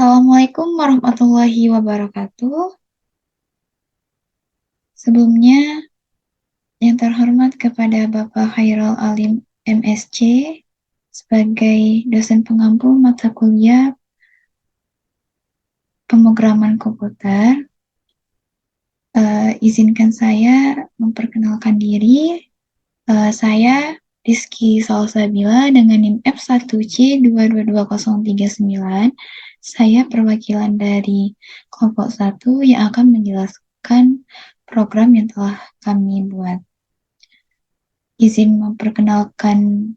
Assalamualaikum warahmatullahi wabarakatuh. Sebelumnya, yang terhormat kepada Bapak Khairul Alim MSc sebagai dosen pengampu mata kuliah pemrograman komputer, izinkan saya memperkenalkan diri. Saya Rizky Salsabila dengan NIM F1C222039. Saya perwakilan dari kelompok 1 yang akan menjelaskan program yang telah kami buat. Izin memperkenalkan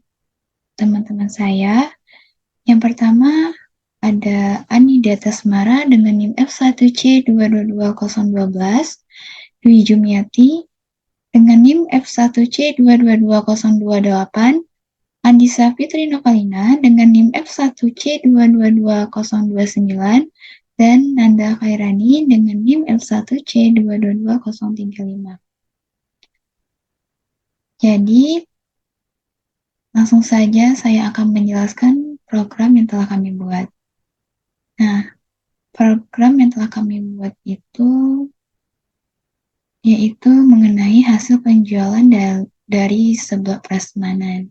teman-teman saya. Yang pertama ada Anidata Semara dengan NIM F1C222012, Dwi Jumiati dengan NIM F1C22228, Andisa Fitri Novalina dengan NIM F1C222029, dan Nanda Khairani dengan NIM F1C222035. Jadi, langsung saja saya akan menjelaskan program yang telah kami buat. Nah, program yang telah kami buat itu yaitu mengenai hasil penjualan dari sebuah prasmanan.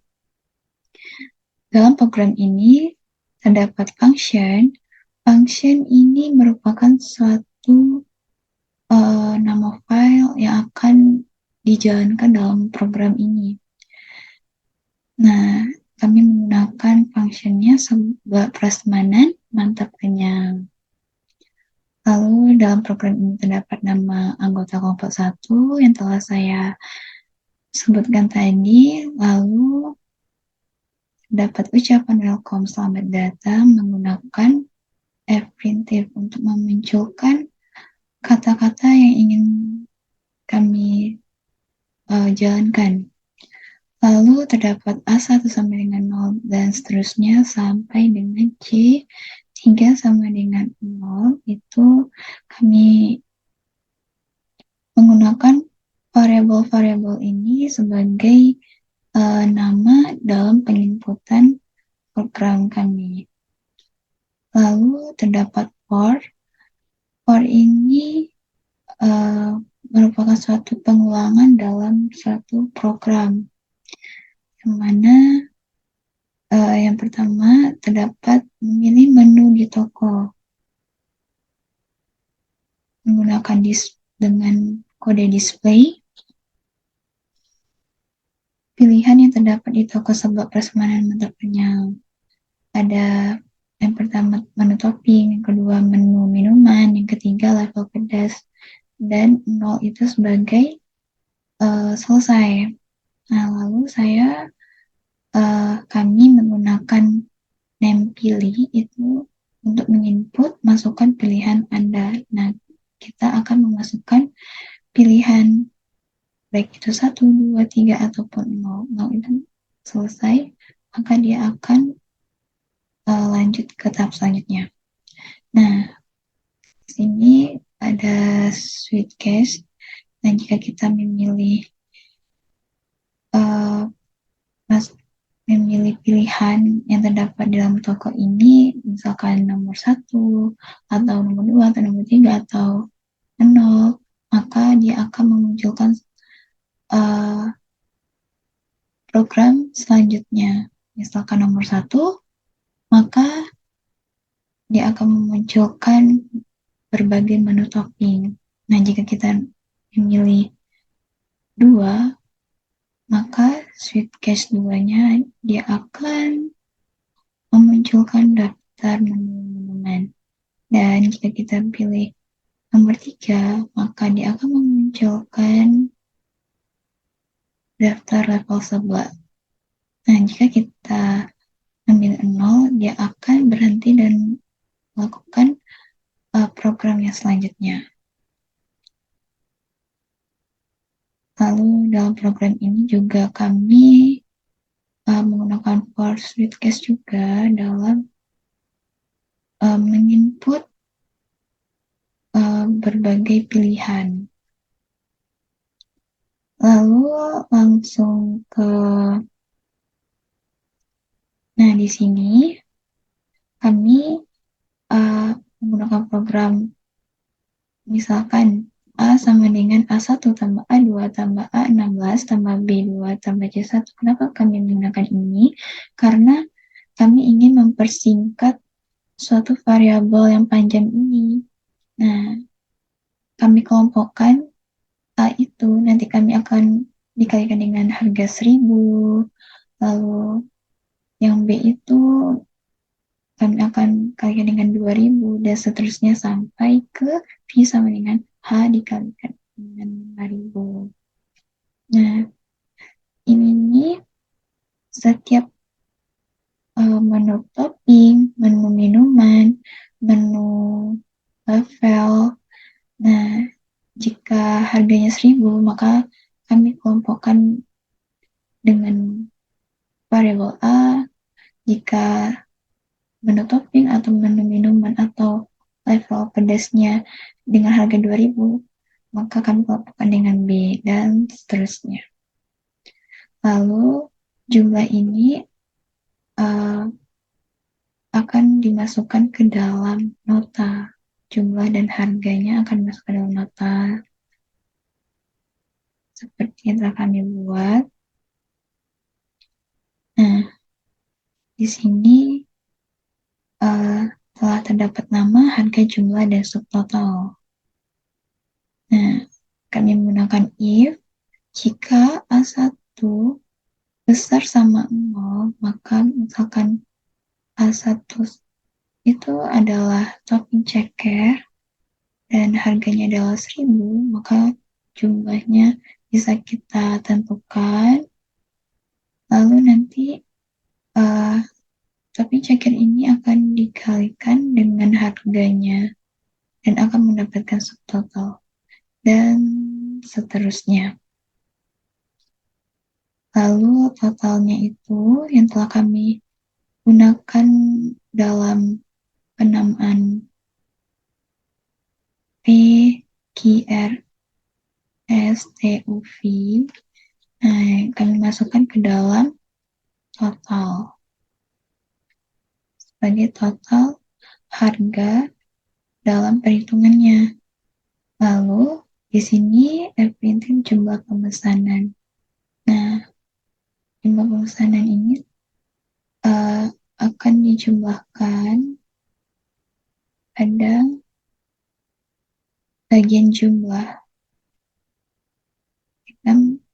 Dalam program ini terdapat function. Function ini merupakan suatu nama file yang akan dijalankan dalam program ini. Nah, kami menggunakan functionnya sebuah prasmanan mantap kenyang. Lalu dalam program ini terdapat nama anggota kelompok 1 yang telah saya sebutkan tadi. Lalu dapat ucapan welcome selamat datang menggunakan fprintf untuk memunculkan kata-kata yang ingin kami jalankan. Lalu terdapat A1 sampai dengan 0 dan seterusnya sampai dengan C3 sama dengan 0. Itu kami menggunakan variabel-variabel ini sebagai nama dalam penginputan program kami. Lalu terdapat for. For ini merupakan suatu pengulangan dalam suatu program, yang mana yang pertama terdapat memilih menu di toko menggunakan dengan kode display. Pilihan yang terdapat di toko sebuah prasmanan mantap kenyang. Ada yang pertama menu topping, yang kedua menu minuman, yang ketiga level pedas, dan 0 itu sebagai selesai. Nah, lalu kami menggunakan name pilih itu untuk menginput masukkan pilihan Anda. Nah, kita akan memasukkan pilihan baik itu 1, 2, 3 ataupun 0. 0 itu selesai, maka dia akan lanjut ke tahap selanjutnya. Nah, di sini ada switch case. Nah, jika kita memilih pilihan yang terdapat di dalam toko ini, misalkan nomor 1, atau nomor 2, atau nomor 3, atau 0, maka dia akan memunculkan program selanjutnya. Misalkan nomor 1, maka dia akan memunculkan berbagai menu topping. Nah, jika kita memilih 2, maka switch case 2-nya dia akan memunculkan daftar menu-menuman. Dan jika kita pilih nomor 3, maka dia akan memunculkan daftar level 11. Nah, jika kita ambil 0, dia akan berhenti dan melakukan program yang selanjutnya. Lalu dalam program ini juga kami menggunakan for switch case juga dalam menginput berbagai pilihan. Lalu langsung ke di sini kami menggunakan program misalkan A sama dengan A1 tambah A2 tambah A16 tambah B2 tambah C1. Kenapa kami menggunakan ini? Karena kami ingin mempersingkat suatu variabel yang panjang ini. Nah, kami kelompokkan A itu, nanti kami akan dikalikan dengan harga 1000, lalu yang B itu kami akan kalikan dengan 2000 dan seterusnya sampai ke V sama dengan H dikalikan dengan 5000. Nah, ini setiap menu topping, menu minuman, menu level. Nah, jika harganya 1000, maka kami kelompokkan dengan variabel A. Jika menu topping atau menu minuman atau level pedasnya dengan harga 2000, maka kami kelompokkan dengan B dan seterusnya. Lalu jumlah ini akan dimasukkan ke dalam nota. Jumlah dan harganya akan masuk ke dalam nota seperti yang telah kami buat. Nah, di sini telah terdapat nama, harga, jumlah, dan subtotal. Nah, kami menggunakan if jika A1 besar sama 0, maka misalkan A1 itu adalah topping ceker dan harganya adalah 1000, maka jumlahnya bisa kita tentukan. Lalu nanti topping ceker ini akan dikalikan dengan harganya dan akan mendapatkan subtotal dan seterusnya. Lalu totalnya itu yang telah kami gunakan dalam penamaan P, Q, R, S, T, U, V. Nah, kami masukkan ke dalam total sebagai total harga dalam perhitungannya. Lalu di sini definisi jumlah pemesanan. Nah, jumlah pemesanan ini akan dijumlahkan pada bagian jumlah. Dan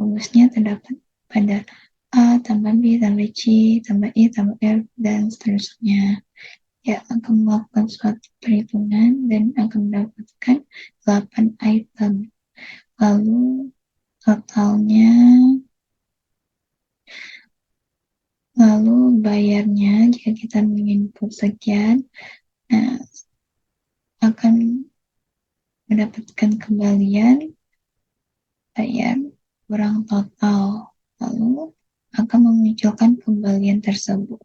rumusnya terdapat pada A tambah B tambah C tambah E tambah F dan seterusnya. Ya, akan melakukan suatu perhitungan dan akan mendapatkan 8 item. Lalu totalnya, lalu bayarnya jika kita menginput sekian, nah, akan mendapatkan kembalian bayar kurang total, lalu akan memunculkan kembalian tersebut.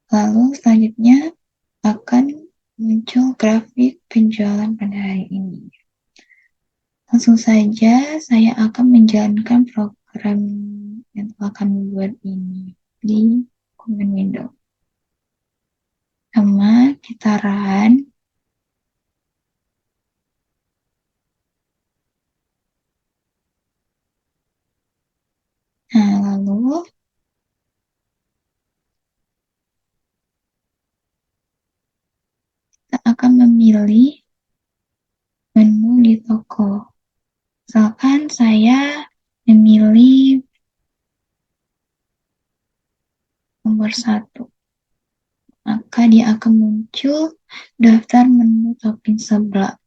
Lalu selanjutnya akan muncul grafik penjualan pada hari ini. Langsung saja saya akan menjalankan program yang telah kami buat ini di Command Window. Sama kita run. Nah, lalu kita akan memilih menu di toko. Misalkan saya memilih nomor 1, maka dia akan muncul daftar menu topping sebelah.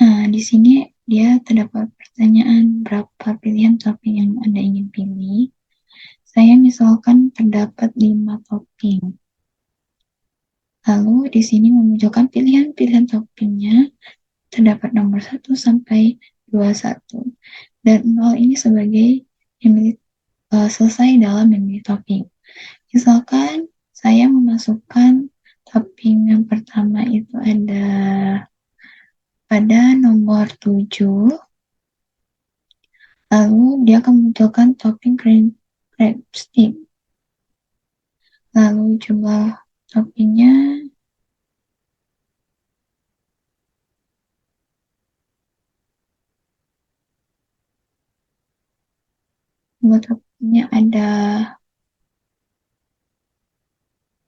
Nah, di sini dia terdapat pertanyaan berapa pilihan topping yang Anda ingin pilih. Saya misalkan terdapat 5 topping. Lalu di sini memunculkan pilihan-pilihan toppingnya terdapat nomor 1 sampai 21. Dan 0 ini sebagai selesai dalam memilih topping. Misalkan saya memasukkan topping yang pertama itu ada pada nomor 7, lalu dia akan memunculkan topping cream stick. Lalu jumlah topinya buat topinya ada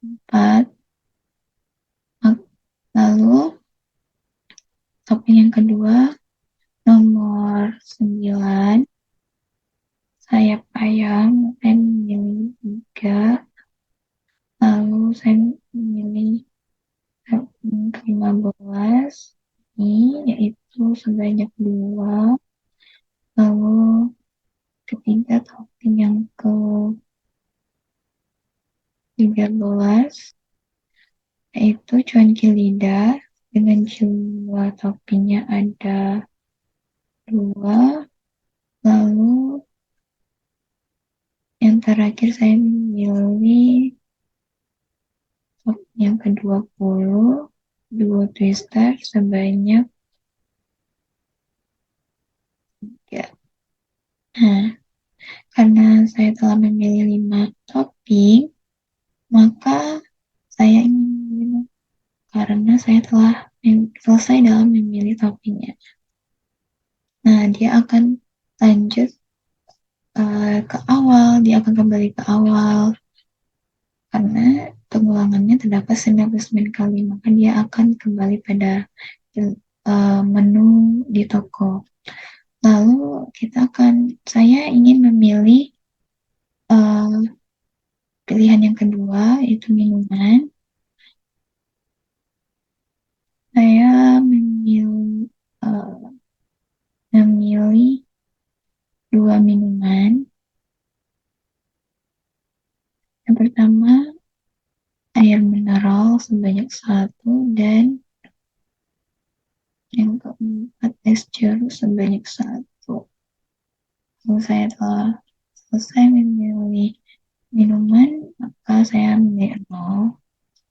4. Lalu topik yang kedua nomor 9, sayap ayam, saya memilih 3. Lalu saya memilih 15 ini, yaitu sebanyak 2. Lalu ketiga topik yang ke 13, yaitu cuanki lidah dengan jumlah toppingnya ada 2. Lalu yang terakhir saya memilih topping yang ke-20, 2 twister sebanyak 3. Nah, karena saya telah memilih 5 topping, maka saya ingin karena saya telah selesai dalam memilih toppingnya. Nah, dia akan lanjut ke awal, dia akan kembali ke awal karena pengulangannya terdapat 99 kali, maka dia akan kembali pada menu di toko. Lalu saya ingin memilih pilihan yang kedua, yaitu minuman. Saya memilih 2 minuman. Yang pertama, air mineral sebanyak 1, dan yang keempat, es jeruk sebanyak 1. Lalu saya telah selesai memilih minuman, maka saya memilih 0.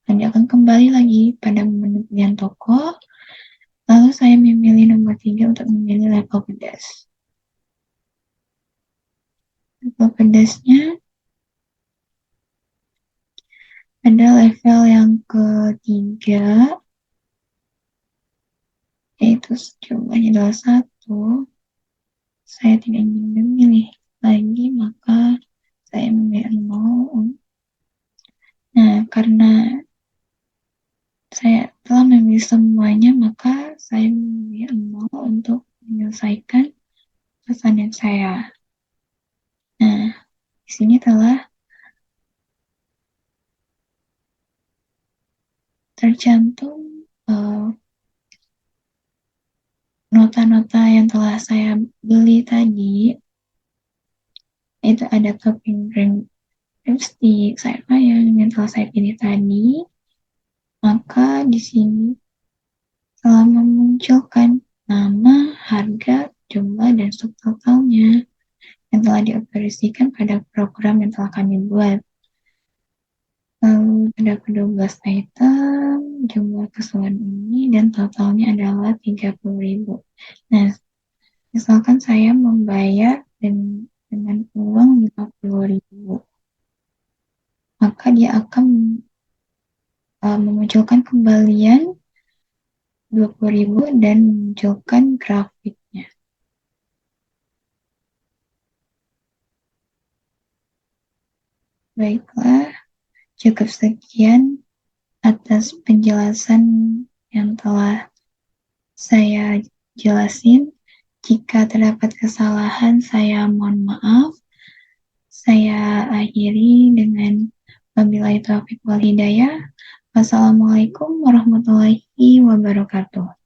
Nanti akan kembali lagi pada menu pilihan toko. Lalu saya memilih nomor 3 untuk memilih level pedas. Level pedasnya ada level yang ketiga, yaitu jumlahnya adalah 1. Saya tidak ingin memilih lagi, maka saya memilih 0. Nah, karena saya telah memilih semuanya, maka saya memilih 0 untuk menyelesaikan pesanan saya. Nah, di sini telah tercantum nota-nota yang telah saya beli tadi, itu ada topping drink stick, sayur ayam yang telah saya pilih tadi. Maka di sini telah memunculkan nama, harga, jumlah, dan subtotalnya yang telah dioperasikan pada program yang telah kami buat. Lalu terdapat 12 item, jumlah keseluruhan ini, dan totalnya adalah 30.000. Nah, misalkan saya membayar dengan uang 50.000, maka dia akan memunculkan kembalian 20.000 dan memunculkan grafiknya. Baiklah, cukup sekian atas penjelasan yang telah saya jelasin. Jika terdapat kesalahan, saya mohon maaf. Saya akhiri dengan wabillahi taufiq wal hidayah. Wassalamualaikum warahmatullahi wabarakatuh.